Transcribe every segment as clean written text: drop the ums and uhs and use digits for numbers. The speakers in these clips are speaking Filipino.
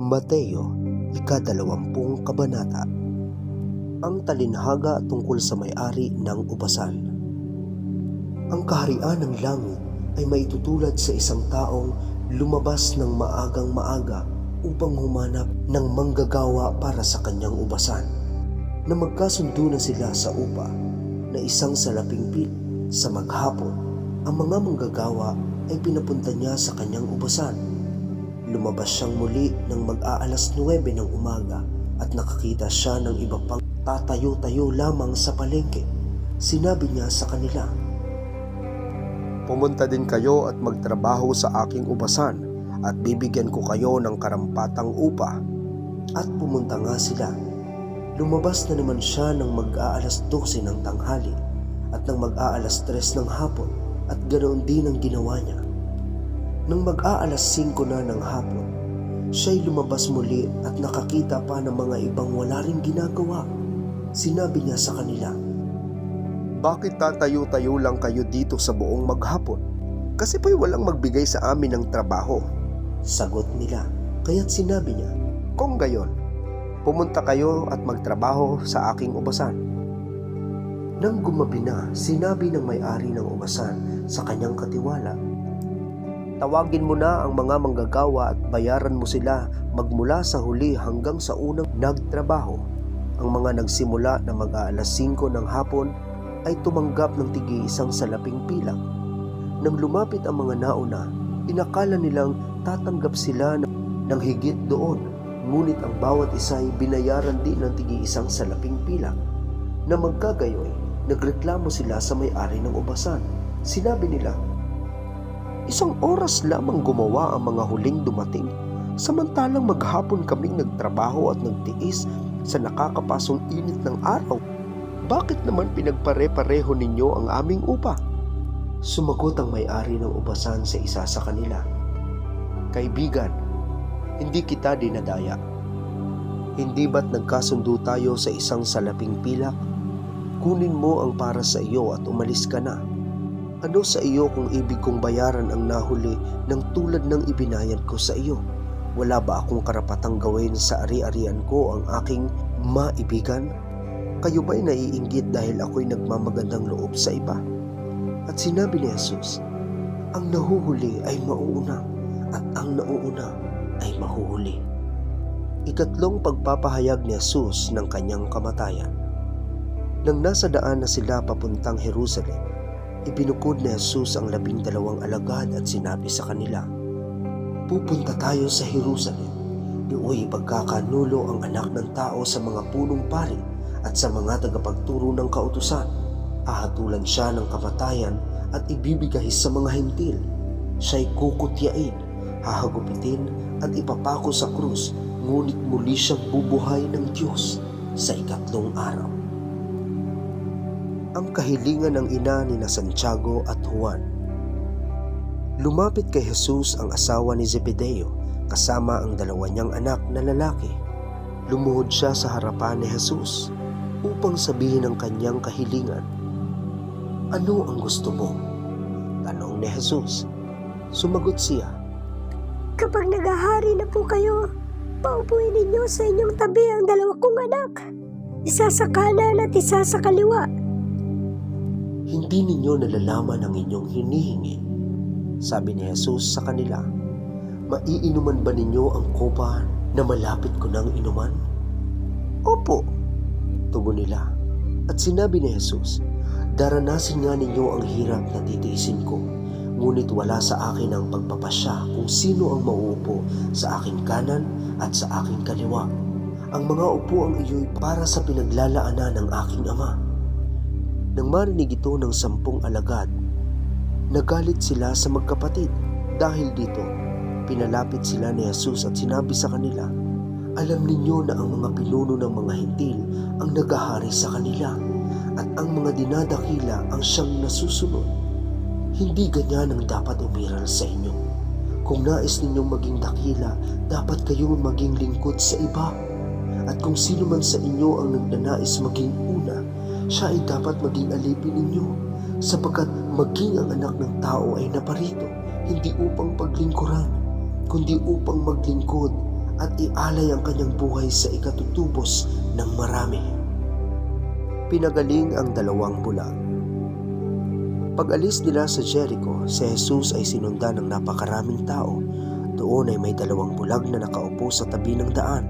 Mateo, ika-20 kabanata. Ang talinhaga tungkol sa may-ari ng ubasan. Ang kaharian ng langit ay maitutulad sa isang taong lumabas ng maagang maaga upang humanap ng manggagawa para sa kanyang ubasan. Na magkasundo na sila sa upa na isang salaping pil. Sa maghapon, ang mga manggagawa ay pinapunta niya sa kanyang ubasan. Lumabas siyang muli ng mag-aalas 9 ng umaga at nakakita siya ng iba pang tatayo-tayo lamang sa palengke. Sinabi niya sa kanila, "Pumunta din kayo at magtrabaho sa aking ubasan at bibigyan ko kayo ng karampatang upa." At pumunta nga sila. Lumabas na naman siya ng mag-aalas 12 ng tanghali at ng mag-aalas 3 ng hapon at ganoon din ang ginawa niya. Nang mag-aalas 5 na ng hapon, siya'y lumabas muli at nakakita pa ng mga ibang wala ring ginagawa. Sinabi niya sa kanila, "Bakit tatayo-tayo lang kayo dito sa buong maghapon? Kasi pa'y walang magbigay sa amin ng trabaho." Sagot nila, kaya't sinabi niya, "Kung gayon, pumunta kayo at magtrabaho sa aking ubasan." Nang gumabi na, sinabi ng may-ari ng ubasan sa kanyang katiwala, "Tawagin mo na ang mga manggagawa at bayaran mo sila magmula sa huli hanggang sa unang nagtrabaho." Ang mga nagsimula na mag-aalas 5 ng hapon ay tumanggap ng tig-iisang salaping pilak. Nang lumapit ang mga nauna, inakala nilang tatanggap sila ng higit doon, ngunit ang bawat isa ay binayaran din ng tig-iisang salaping pilak. Na magkagayoy, nagreklamo sila sa may-ari ng ubasan. Sinabi nila, "Isang oras lamang gumawa ang mga huling dumating, samantalang maghapon kaming nagtrabaho at nagtiis sa nakakapasong init ng araw. Bakit naman pinagpare-pareho ninyo ang aming upa?" Sumagot ang may-ari ng ubasan sa isa sa kanila, "Kaibigan, hindi kita dinadaya. Hindi ba't nagkasundo tayo sa isang salaping pilak? Kunin mo ang para sa iyo at umalis ka na. Ano sa iyo kung ibig kong bayaran ang nahuli ng tulad ng ibinayad ko sa iyo? Wala ba akong karapatang gawin sa ari-arian ko ang aking maibigan? Kayo ba'y naiinggit dahil ako'y nagmamagandang loob sa iba?" At sinabi ni Jesus, "Ang nahuhuli ay mauuna at ang nauuna ay mahuhuli." Ikatlong pagpapahayag ni Jesus ng kanyang kamatayan. Nang nasa daan na sila papuntang Jerusalem, ibinukod ni Jesus ang 12 alagad at sinabi sa kanila, "Pupunta tayo sa Jerusalem. Doon ipagkakanulo ang anak ng tao sa mga punong pari at sa mga tagapagturo ng kautusan. Ahatulan siya ng kamatayan at ibibigay sa mga hentil. Siya'y kukutyain, hahagupitin at ipapako sa krus, ngunit muli siyang bubuhay ng Diyos sa ikatlong araw." Ang kahilingan ng ina ni Santiago at Juan. Lumapit kay Jesus ang asawa ni Zebedeo kasama ang 2 niyang anak na lalaki. Lumuhod siya sa harapan ni Jesus upang sabihin ang kanyang kahilingan. "Ano ang gusto mo?" tanong ni Jesus. Sumagot siya, "Kapag naghahari na po kayo, paupuin ninyo sa inyong tabi ang 2 kong anak, isa sa kanan at isa sa kaliwa." "Hindi ninyo nalalaman ang inyong hinihingi," sabi ni Jesus sa kanila. "Maiinuman ba ninyo ang kopa na malapit ko nang inuman?" "Opo," tugon nila. At sinabi ni Jesus, "Daranasin nga ninyo ang hirap na titiisin ko, ngunit wala sa akin ang pagpapasya kung sino ang mauupo sa aking kanan at sa aking kaliwa. Ang mga upuang iyo'y para sa pinaglalaanan ng aking Ama." Nang marinig ito ng 10 alagad, nagalit sila sa magkapatid. Dahil dito, pinalapit sila ni Jesus at sinabi sa kanila, "Alam ninyo na ang mga pinuno ng mga hentil ang naghahari sa kanila at ang mga dinadakila ang siyang nasusunod. Hindi ganyan ang dapat umiral sa inyo. Kung nais ninyong maging dakila, dapat kayong maging lingkod sa iba. At kung sino man sa inyo ang nagnanais maging una, siya ay dapat maging alipin ninyo, sapagkat maging ang anak ng tao ay naparito, hindi upang paglingkuran, kundi upang maglingkod at ialay ang kanyang buhay sa ikatutubos ng marami. Pinagaling ang 2 bulag. Pag-alis nila sa Jericho, si Jesus ay sinundan ng napakaraming tao. Doon ay may 2 bulag na nakaupo sa tabi ng daan.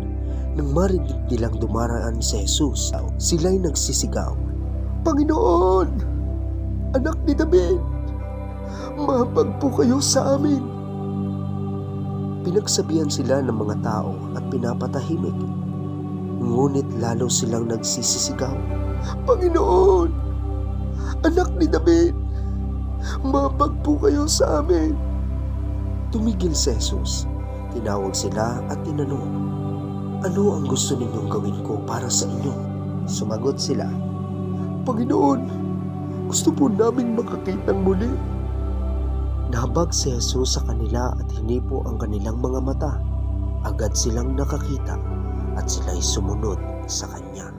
Nang marinig nilang dumaraan si Jesus, sila'y nagsisigaw, "Panginoon, anak ni David, mapag po kayo sa amin." Pinagsabihan sila ng mga tao at pinapatahimik. Ngunit lalo silang nagsisisigaw, "Panginoon, anak ni David, mapag po kayo sa amin." Tumigil si Jesus. Tinawag sila at tinanong, "Ano ang gusto ninyong gawin ko para sa inyo?" Sumagot sila, "Panginoon, gusto po naming makakitang muli." Nahabag si Jesus sa kanila at hinipo ang kanilang mga mata. Agad silang nakakita at sila'y sumunod sa kanya.